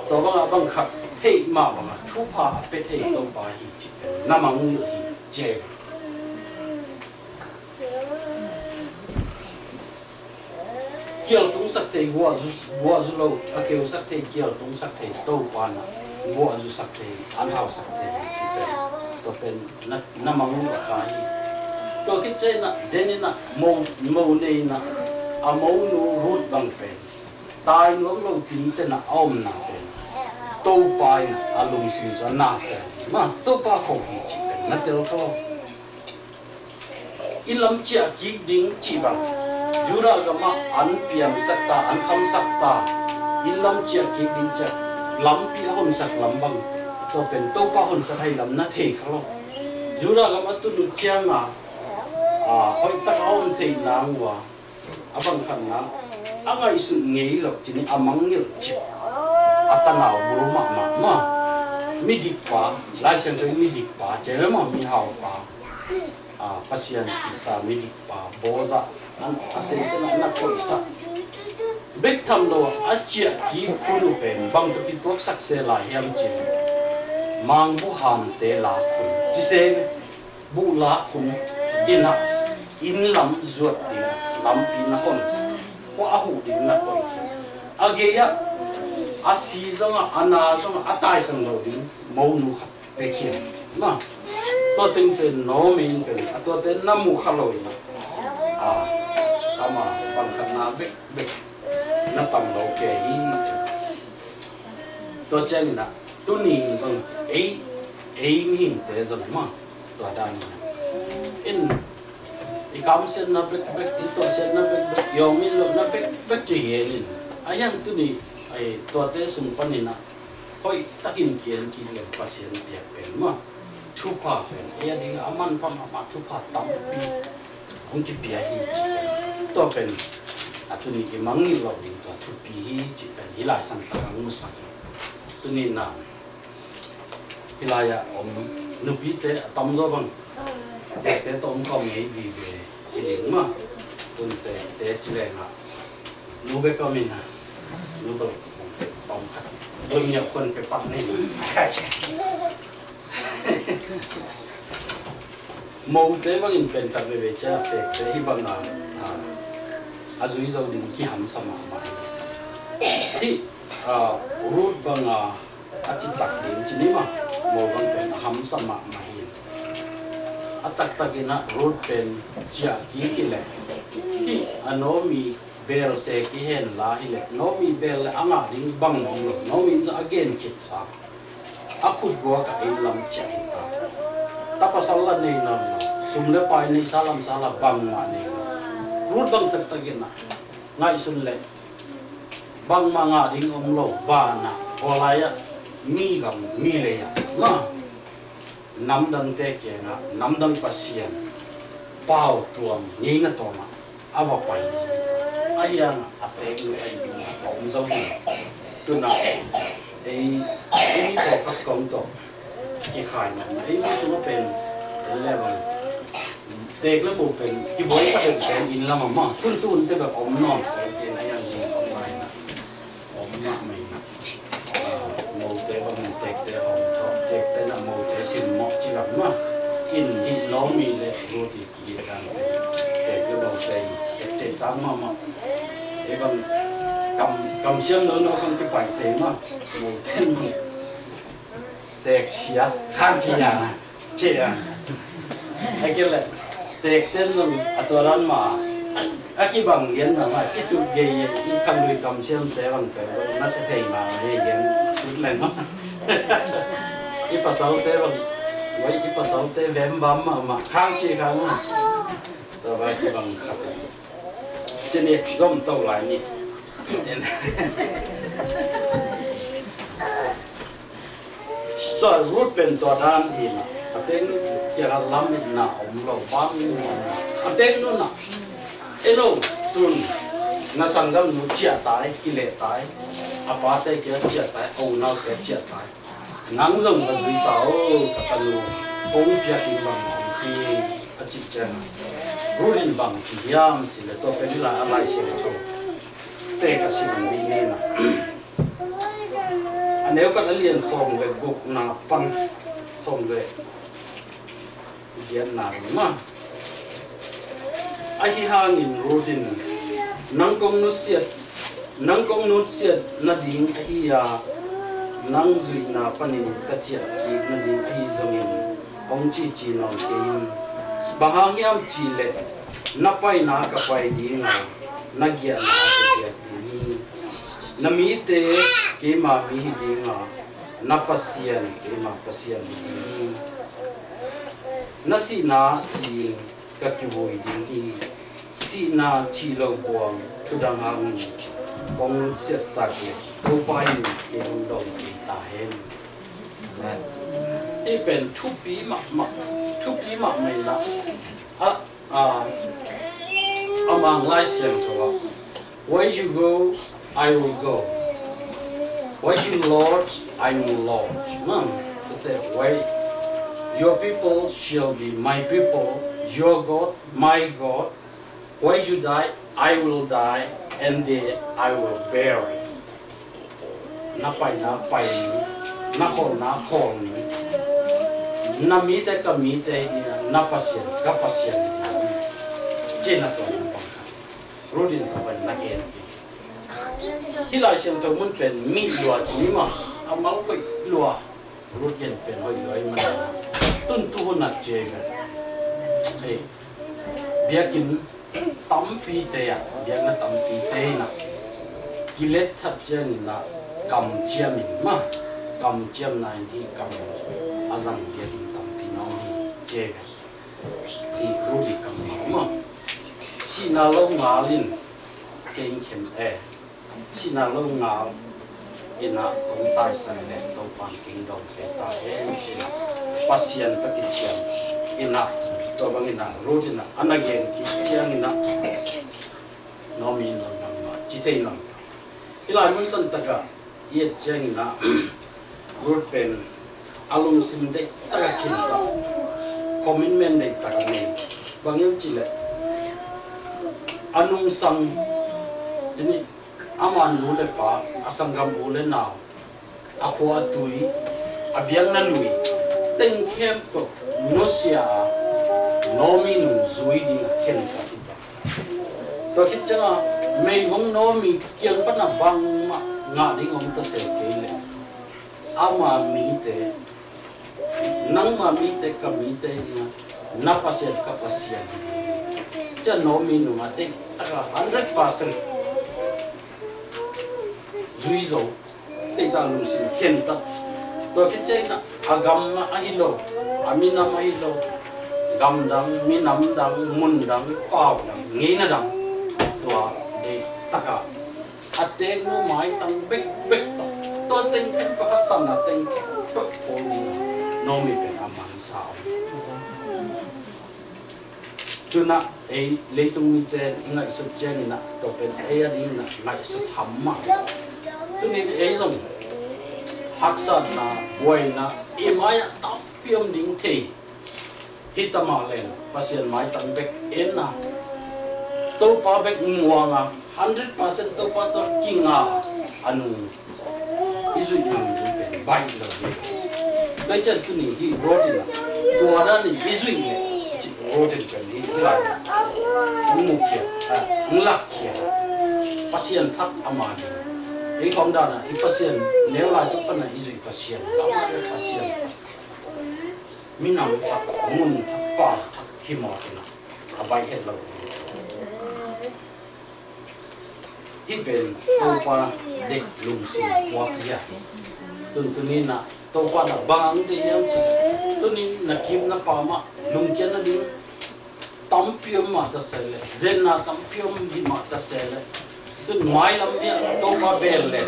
tua bang khat thei ma banga thu pha pe thei to pa hi chi namang ni hi je kiel tung sak thei gua zu lo akeu sak thei kiel tung sak thei to pa na gua zu sak thei an hau sak thei chi pe to pen namang ni ka hi to ki che na denina mo nei na a mo nu rut bang pe tai nu lo tin te na om na pe to pai a lung si sa na se ma to pa ko hi chi pe na tel ko ilam chia ki ding chi bang jura ga ma an piam sakta an kham sakta ilam chia ki ding cha lam pi hon sak lam bang to pen to pa hon sak hai lam na the khalo jura ga ma tu nu chia nga hoi ta on thei nang wa abang khan na angai su ngei lo chini amang ngil chi atanaw buru ma mi dik pa lai sen to mi dik pa che ma mi hau pa pasien kita mi dik pa boza an ase na ko isa bek tham lo achia ki khulu pen bang to ki tok sak se la hiam chi mang bu ham te la khun chi se bu la khun ina in lam zuat din lam pin na hon ko ahu din na ko ageya asi zanga ana zanga atai sang lo din mo nu khat pe khin na to ting te no min te to te namu khaloi na kama bang kana bek na tam lo ke hi to chen na tu ni bang ei min te zang ma to dan in ikam sen na bek ito sen na bek yong min lo na bek chi yen ayang tu ni ai to te sum panina hoi takin kian ki le pasien pia pen ma thu pa pen ya ding aman pam ma thu pa tam pi ong ki pia hi to pen atu ni ki mangi lo ding to thu pi hi chi pen ila sang tang mu sak tu ni na ilaya om nu pi te tam zo bang te tom kom ei vi ve ding ma tun te chile na nu be kom in nu ba tom khat lum nhậpคนไปปักนี่โมเตบังอินเป็นตัดเวเจเตะเตะฮิบังนาอาจุยเราดิ้งที่หันสมามาที่รูดบังอาจิตักดิ้งจีนี่มาโมบังเป็นหันสมามาหินอาตักตักินะรูดเป็นจากกี่กิเลที่อโนมีเบลเซกิเห็นลาฮิเลโนมีเบลอ่างดิ้งบังนองโนมีจะอเกนคิดซาอาคุดบัวกับอินลำเจหิตาตาปัสสาวะนี่นั่นสุมเลปายนี่ซาลัมบังมานี่รูดบังตักตักินะง่ายสุดเลยบังมางาดิ้งองโลบานะโอลายะมีกับมีเลยะนะน้ำดังเตะเกงะน้ำดังปัสเซียนเป้าตัวนี้นะตัวมาเอาไปไอ้ยังอาเตงไอ้บินของเจ้าหญิงตัวน่ะไอ้บอกกับกองตัวกี่ขายมันไอ้ไม่รู้ว่าเป็นอะไรบ้างเด็กแล้วบุเป็นกี่บ่อยก็เป็นอินละมั่งตุ้นแต่แบบอมนอนแต่กินไอ้ยังยิงอมไปอมมากไม่โมเตว่ามันเด็กแต่หอมทอดเด็กแต่น่ะโมเตสินเหมาะจีแบบว่าอินที่น้องมีเลยรู้ดีกี่กันเด็กแล้วโมเตเด็กตามมาไอ้บางกำเชื่อมนู้นเขาไปไปเต็มอ่ะโมเต้นมันเด็กเสียข้างเชียร์นะเชียร์ไอ้เกี่ยเลยเด็กเต้นนู้นตัวนั้นมาไอ้กี่บางเย็นนะว่ากี่ชุดเย็นอีกคำด้วยกำเชื่อมแต่บางแต่น่าจะเที่ยมาเย็นชุดเลยเนาะอีภาษาแต่บางไว้อีภาษาแต่แหวนบัมมาข้างเชียร์ข้างอ่ะตัวไว้กี่บางขัดจะนี่ร่มโตหลายนี่ตัวรูดเป็นตัวด้านที่น่ะเต้นอย่างล้ำอีกน่ะอมเราบ้างเต้นนู่นน่ะเอโน่ตุนน่าสังกัมหนูเจียตายกิเลสตายอาปาเตเกียเจียตายเอาหน้าเจียตายนั่งส่งกันด้วยเต่ากับลูปงเพียกินบางที่อจิตเจนรู้ลินบางที่ยามสิเลตัวเป็นละอะไรเสียโตเตะกับสิ่งนี้นะอัน nếu con alien song về gục na pan song về diện nào mà ai hi hang in rodin nang công nút xiết na ding hi ya nang zui na panin ka chia ki na ding hi zongin ong chi chi non kein bahang yam chi le na pai na ka pai ding na gya na ka ni na mi te ke ma mi ding na pasian ke ma pasian ni na si ka ki voi ding hi si na chi lo buang thu dang hang bong set ta ke to pai ke dong ki ta hen i pen thu pi ma mai la among lai siam tho where you go I will go where you lodge I will lodge where your people shall be my people your God my God where you die I will die and there I will bury na pai na khol ni na mi te ka mi te na pasien ka pasien che na to rodin ka ban na ken hi lai siam to mun pen mi lua chi ma amal ko lua rodin pen hoi loi man tun tu na che ga hey biakin tam pi te ya biak na tam pi te na kilet that chen na kam chiam ma kam chiam na ni kam azang biak tam pi no che ga i rudi kam ma si na lo nga lin ken ken si na lo nga ina kong tai san le to pan king dong pe ta chi na pasien ta ki chiam ina to bangina rodina anagen ki chiangina nomi no nama chitei no ila mun san taka ye chiangina rod pen alum sim de taka kin ta commitment de taka ne bangem chile anung sang ini aman nu le pa asangam ule na akwa tui abiang na lui teng kem ko nosia nomi nu zui di ken sakita to kitchanga mei bong nomi kyang pa na bang ma nga ding om ta se kele ama mi te nang ma mi te ka mi te na pasien ka pasien cha nomi nu ma te taka 100% zui zo te ta lu sin ken ta to kitchanga agam ma ahilo amina ma ahilo gam dang minam dang mun dang pau dang ngina dang tua de taka ate nu mai tang bek to teng ken pa sam na teng ken to poli no mi pe aman sao tuna e leitung mi te ngai su chen na to pen e ari na ngai su thamma tuni e zong haksa na boy na e mai tap piom ding the hitama len pasien mai tang bek ena to pa bek muanga 100% to pa to kinga anu isu yu ben bai lo dai chan tu ni hi rodina to ada ni isu ni rodin kan ni la mu kia ngulak kia pasien thak aman ei khom da na i pasien nếu la tu pa na isu pasien ama pasien minam thak mun thak pa thak himotna abai het lo hi ben to pa dek lung si wak ya tunin na to pa na bang de yam chi tunin na kim na pa ma lung chen na ding tam piom ma ta sele zen na tam piom hi ma ta sele tun mai lam ya to pa bel le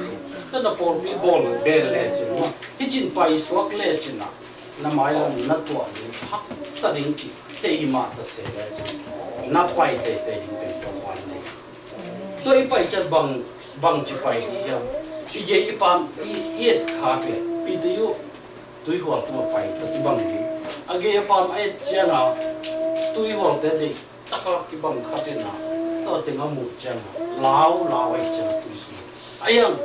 ta na por pi bol bel le chi ma hi chin pai swak le chi na mai lam na to ni hak sa ding chi te hi ma ta sele chi na pai te ding pe to pa ne tôi phải chân bằng chỉ phải đi à, cái gì pam yết khác lệ, bây giờ tôi hoàn toàn phải tôi bằng đi, à cái pam ấy chân nào, tôi hoàn toàn đi, tất cả cái bằng khác thế nào, tôi tiếng ông một chân, lão ấy chân tôi xuống, ai yang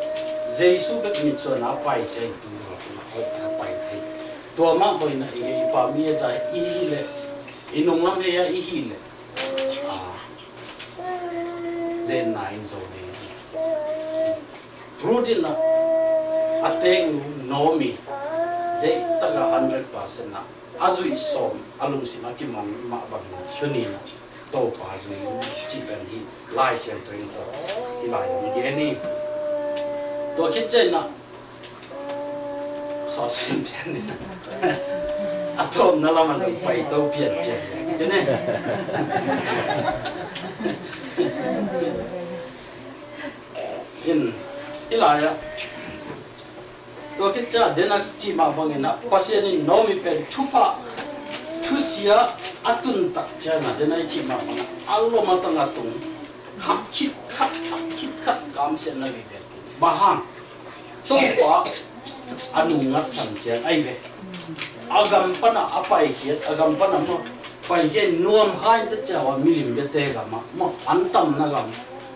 Giêsu cái mình cho nó bay chơi nó bay thấy tua mà bay na cái pa mi ta i le inung lắm hay i hi le zen nine rồi routine na ateng nomi de taga 100% na azui som alung si makiman ma bang shuni na to pa azui chipen hi lai sian train to hi lai ni ge ni to khit chen na so sim pian ni na atom na la ma zo pai to pian pian che ne in hi lai ya to khit cha de na chi ma bang na pasien ni nomi pen thupa thusia atun tak cha na de na chi ma bang allo ma tang atung khap khit kam sen na vi de bahang to pa anu ngat sam chen ai ve agam pana apai hiat agam pana mo pai he nuam hain ta cha wa milim be te ga ma mo antam na gam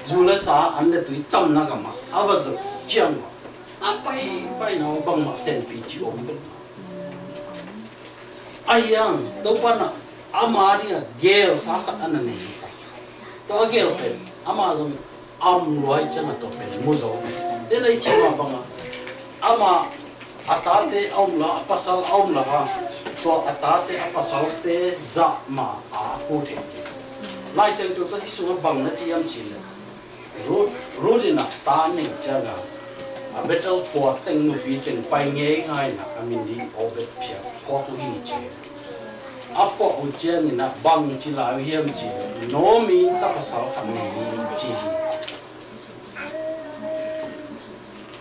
zula sa an le tui tam na ga ma awaz chiang apai pai na bang ma sen pi chi om be ayang to pana amaria gel sa khat an ne to gel pe amazon am loi chang to pe muzo de lai chi ma bang ama atate om la pasal om la ha to atate apasal te za ma a ku the lai sen to sa isu bang na chi am chi rodina ta ni chaga a betel po teng nu pi teng pai nge ngai na amin di obet pia po tu hi che apo u chen na bang chi la hiam chi no mi ta pasal khan ni chi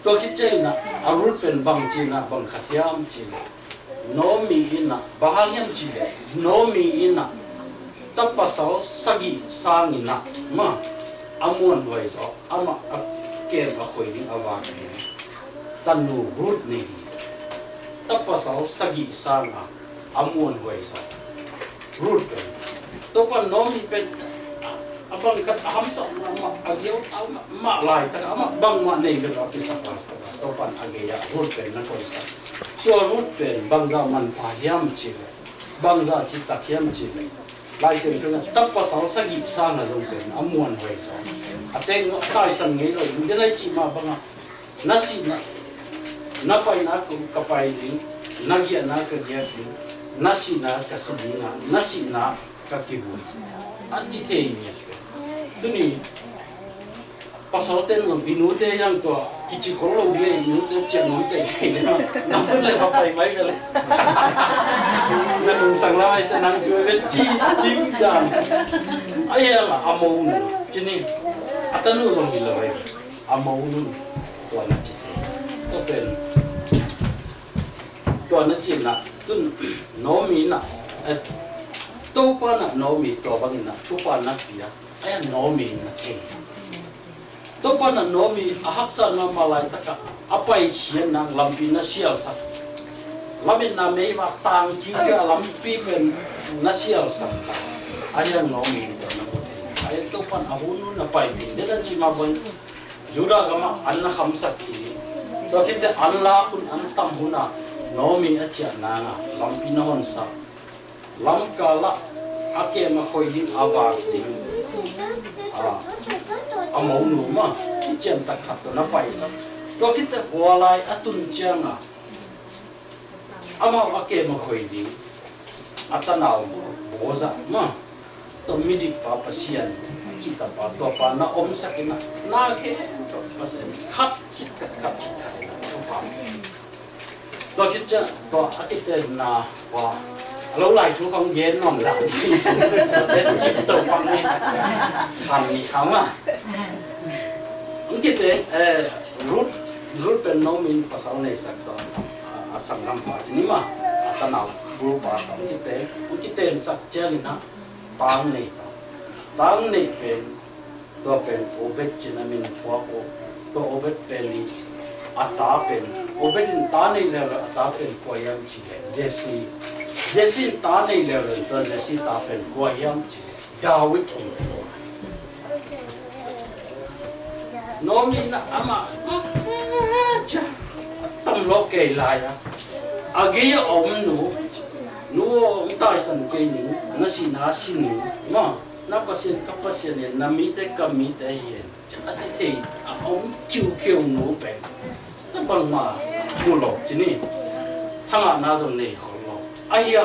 to ki chen na arut pen bang chi na bang khathiam chi no mi ina bahangyam chi le no mi ina ta pasal sagi sang ina ma amuan wai so ama kem a khoi ding awa ni tanu rut ni tapasal sagi sanga amuan wai so rut to pa nomi pen abang kat aham sa ma agyo ma lai ta ama bang ma nei ga ki sapa to pan ageya rut pen na ko sa to rut pen bangga man pa yam chi bangga chi takhiam chi lai sen to tapasal sagi sanga jong pen amuan wai so ateng no kai san ngai lo de lai chi ma banga nasi na pai na ku kapai ding nagia na ka dia ding nasi na ka sidinga nasi na ka kibu anji the ni tuni pasal ten lo inu te yang to kichi kholo dia inu te chen no te le na le ba pai mai le na nung sang lai te nang chu ve chi ding dan ai la amon chini atanu jong bi lai amon to na chi to pen to na chi na tun no mi na to pa na no mi to bang na chu pa na pia ai no mi na ke to pa na no mi a haksa na malai ta ka apai hian nang lampi na sial sa lamin na mei wa tang ki ga lampi pen na sial sa ai no mi to na ko ai to pa a hunu na pai din de na chi ma bon jura ga ma an na kham sa ki to ki te an la kun an tam huna no mi a cha na lampi na hon sa lam ka la ake ma khoi din awa din amau nu ma chen ta khat to na pai sa to ki te walai atun changa ama ake ma khoi din atanau boza ma to midi pa pasian kita pa to pa na om sakina na ke to pasen khat khit kat to pa to ki cha to akite na wa lâu lại chú không ghét nòng rắn để skip tàu băng đi thành không à những cái thế rút bên nó mình có sau này sắc đó sang năm qua thì mà ta nào bù bà những cái tên sắc chơi nó tang này bên to bên obet chỉ là mình phá cô to obet bên đi ata bên obet ta này là ata bên coi em chỉ là Jesse ta nei le ren to Jesse ta fen ko yam chi David om no mi na ama cha tam lo ke lai ya age ya om nu tai san ke ni na sin ma na pasien ka pasien na mi te ka mi te ye cha ati te om kiu nu pe ta bang ma mu lo chi ni hanga na zo nei ko lo ai ya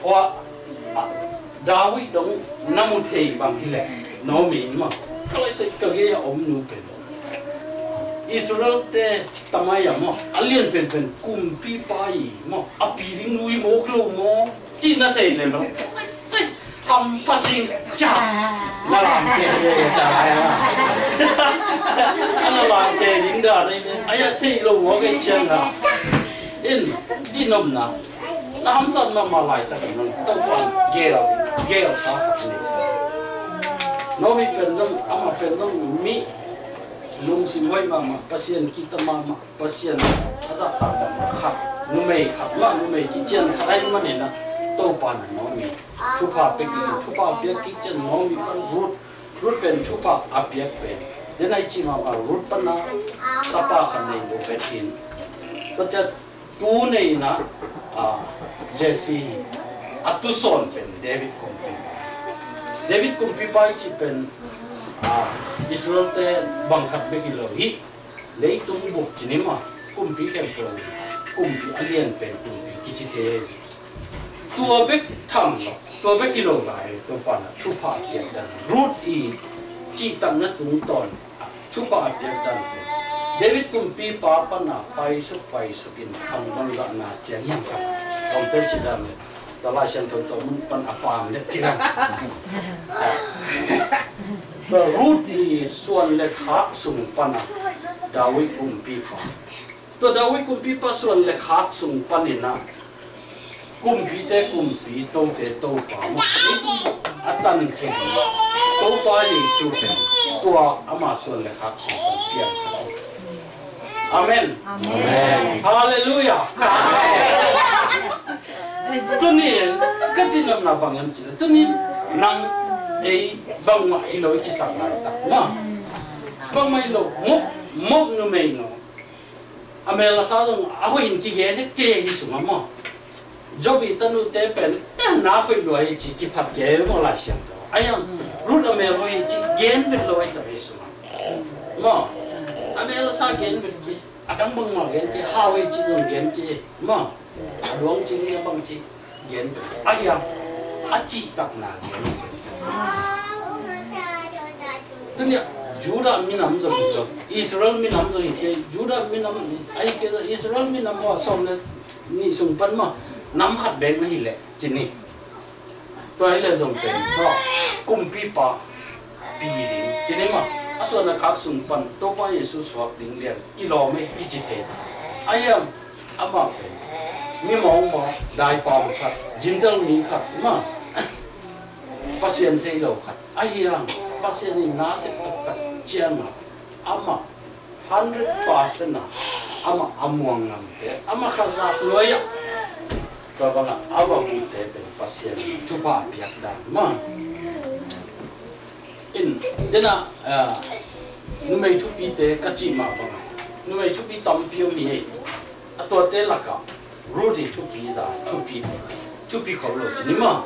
wa Dawi dong namu thei bang hile no mi ma kalai sai ka ge om nu pe Israel te tamaya mo alien pen kumpi pai mo apiring nui mo klo mo china thei le lo sai ham pasing cha na lang te cha ya ana lang te ding da nei aya thei lo mo ge chen na in jinom na na ham san ma lai ta kan to kon gel sa ka ni sa no mi pen dong ama pen dong mi lung sim hoi mama pasien kita mama pasien asa ta ma khat nu mei khat ma nu mei ki chen khat ai ma ne na to pa na no mi thu pa pe ki chen no mi pan rut pen thu pa a pe de nai chi ma rut pan na ta pa khan nei do pe tin to cha tu nei na Jesse atu son pen David kumpi pai chi pen Israel te bangkhat be kilo hi lei tum buk chinima kumpi kem pro kumpi alien pen kumpi kichi the tua bek tham lo tua bek kilo lai to pana thu pa kian dan root I chi tam na tung ton thu pa kian dan David kumpi pa pana pai su in thang bang ga na chen yang ka tom te chi dan ta la shan to mun pan apam le chi dan the root is suan le khak sung pana Dawi kumpi pa to Dawi kumpi pa suan le khak sung panina kumpi to pa mo atan ke to pa ni su ke to ama suan le khak sung pian sa amen hallelujah tunin kajinam na bangam chi tunin nang bang ma ilo ki sak lai ta ma bang ma ilo mok nu mei no amela sa dong a ho in ki ge ne ke hi su ma mo job I tanu te pen tan na phai loi chi ki phat ge mo la siam to ayang rut amel ho chi gen vit loi ta hi su ma amela sa gen vit ki adang bang ma gen ki ha wei chi dong gen ki ma luang chi ni bang chi gen ayang a chi tak na gen se Tunya Judah minam zo ito Israel minam zo ito Judah minam ay kaya Israel minam mo som na ni sumpan mo nam khat beng na hile chini to hile zong pen to kumpi pa piring chini mo aso na khak sumpan to pa Jesus wak ding lian kilo me kichithe ayam ama pen mi mong mo dai pom khat jindal mi khat ma pasien thei lo khat ayang pasien ni nase tak chiang ama 100% na ama amuang ngam te ama khazak loya to banga awang te pen pasien chupa piak dan ma in dena numei chupi te kachi ma banga numei chupi tam piom hi ato te laka roti chupi za chupi kholo ni ma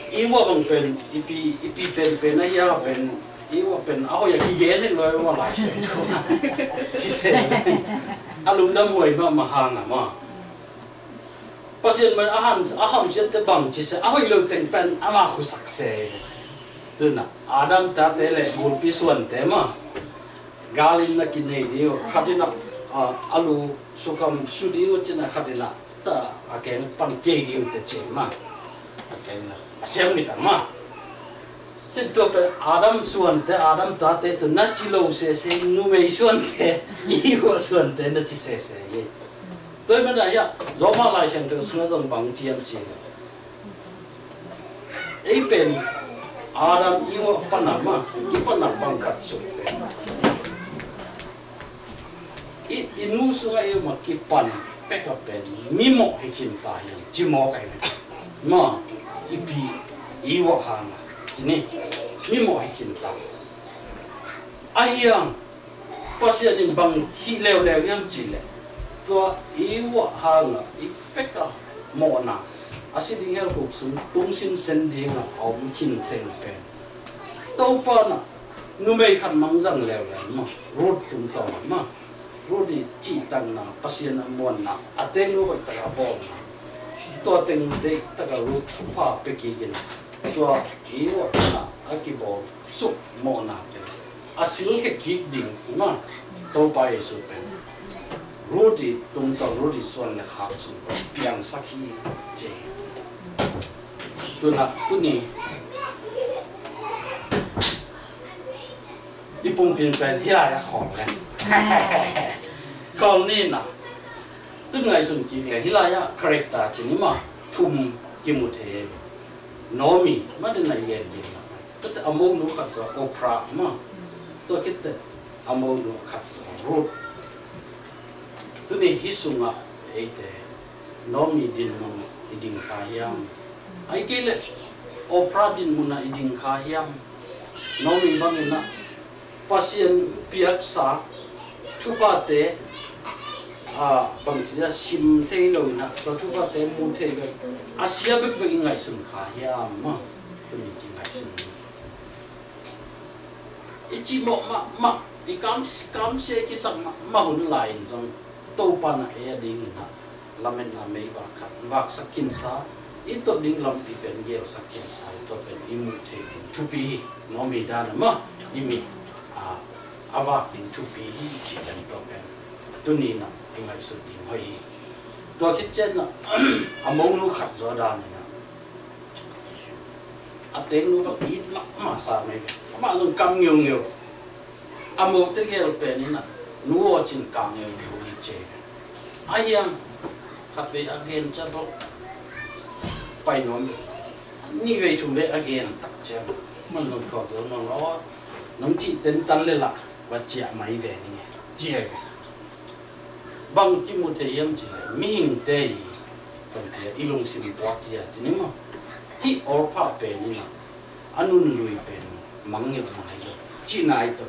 iwa bang pen ipi pen na ya pen iwa pen aho ya ki ge se loi ma la se chi se alum dam hoi ma hanga ma pasien man aham se te bang chi se aho lo ten pen ama khu sak se tu na adam ta te le gul pi suan te ma galin na ki nei dio khatina alu sukam sudio china khatina ta aken pan ke dio te che ma aken na asem ni ma tin to pe adam suan te adam ta te to na chi lo se nu mei suan te I ho suan te na chi se ye to me da ya zo ma lai chen to sna zong bang chiam chi ei pen adam I ho panama ki panam bang khat su pe inu su ga ma ki pan pe ka pen mi mo hi kin ta hi chi mo kai ma ipi iwa hanga chini mi mo hikin ta ayang pasien in bang hi leo yam chile to iwa hanga ifeka mona asiding hel ko sun tung sin sendinga om hin theng pen to pa na nu mei khan mangjang leo ma rod tum to ma rodi chi tang na pasien amon na ateng nu ta ka bom to teng te ta ka ru pa pe ki gin to iwa na akibo su mona asil ke ki ding ma to pa e su pen rodi tum to rodi suan le khap su piang sakhi je tu ni ipung pin pen hia ya khong le khong ni na tu ngai sun ki le hilaya character chini ma thum ki mu the nomi ma de na yen ji na tu among nu khat so opera ma to kit among nu khat so rod tu ni hisunga eite nomi din mo iding kayam ai kele opera din mo na iding kayam nomi bangina pasien piak sa thupate bang chia sim thei lo na to thupate mu thei ga asia bek bek ngai sun kayam ma tu ni ki ngai sun ichi mo ma i kam se ki sak ma hun lain jong to pan e ding na lamen na me ba khat wak sakin sa ito ding lam pi pen gel sakin sa to pen imu the to be no mi da na ma imi awak din to be hi chi pen to pen tu ni na ngai su ding hoi to khit chen na among nu khat zo da na ateng nu ba pi ma sa me ma zong kam ngiu ngiu amok te gel pen na nuo chin kam ngiu ru che ayam khát về again cho nó bay nó như vậy chúng về again tắc chưa mình nó có được nó chỉ tên tan lên là và chả máy về này chia bằng cái một thời gian chỉ là mình tây còn thì ilung xin quát chia chỉ nếu mà hi orpa về này là anun lui về mang nhiều mà hay chỉ này thôi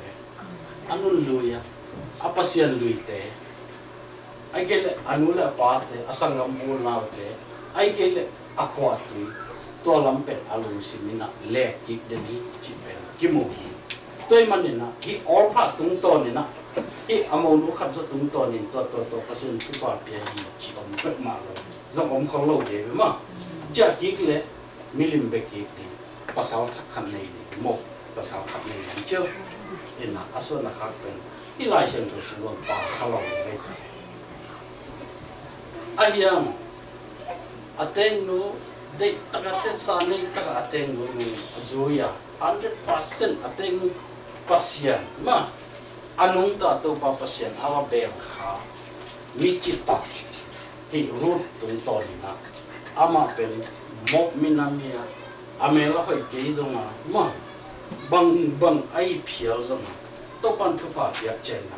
anun lui à apa sih lui teh ai kele anula pate asangam bulna te ai kele akwati to lampe alung simina le kik deni chipe kimu toy manina ki orpha tung to ni na hi amonu khat zo tung to ni to pasen tu pa pia hi chi om pek ma lo zong om khol lo je ma ja kik le milim be kik ni pasal thak khan nei ni mo pasal khat nei yang cheu ina aso na khat pen i lai sen to suon pa khalo ve ayam ateng nu de tagatet sani taga ateng nu zoya 100% ateng nu pasien ma anung ta to pa pasien awa bel kha michita hi rut tung to ni na ama pen mok minamia amela hoi ke zonga ma bang ai phial zonga to pan thu pa pia chen na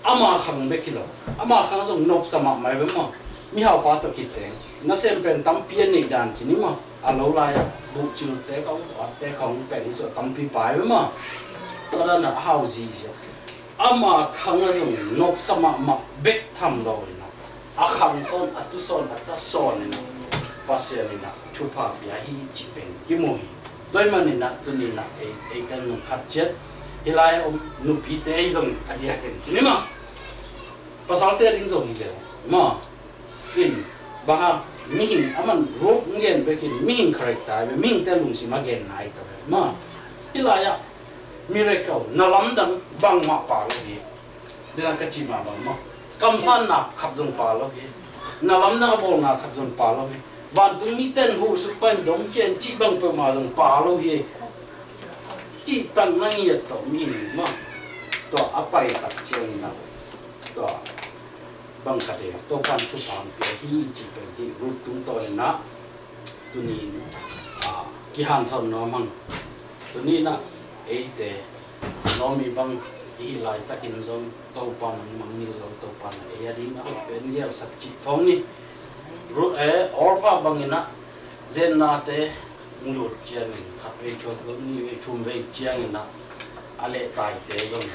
ama khang be kilo ama khang zong nop sama mai be ma mi hao pa to kiteng na sem pen tam pian ni dan chini ma alo la ya bu chu te ka te khong pen so tam pi pai ma to da na hao ji ja ama khang a zong nop sama ma bek tham lo na a khang son atu son ata son na pasya ni na thu pa bia hi chi pen ki mo hi doi man ni na tu ni na e kan nu khat chet hilai om nu pi te ai zong adia ken chini ma pasal te ring zong hi de ma in baha ming aman rok ngen bekin ming character be ming te lung si magen nai ta ma hilaya miracle nalam dang bang ma pa lo hi dina ka chi ma ma kam san na khap jong pa lo hi nalam na bol na khap jong pa lo hi ban tu mi ten hu su pan dom chen chi bang pe ma jong pa lo hi chi tan na ngi to mi ma to apai tak chen na to bang kade to pan tu pan pe hi chi pe hi ru tung to na tu ni ki han thon no mang tu ni na e te no mi bang hi lai takin zon to pan mang ni lo to pan e ya di na pen yel sak chi thong ni ru e or pa bang ina zen na te ngur chen khat ve cho ni ve thum ve chiang ina ale tai te zon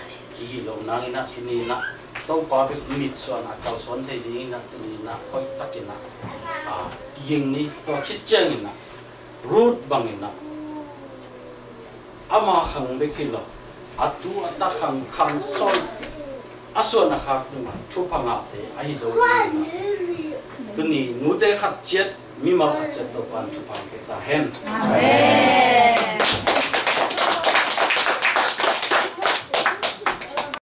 hi lo nang na kini na to pa be mit son a kal son thei ding na tini na hoi takina ying ni to khit cheng na root bangina ama khang be khilo atu ata khang sol aso na khak na thu phanga te ai zo tuni nu te khat chet mi ma khat chet to pan thu phang ke ta hen amen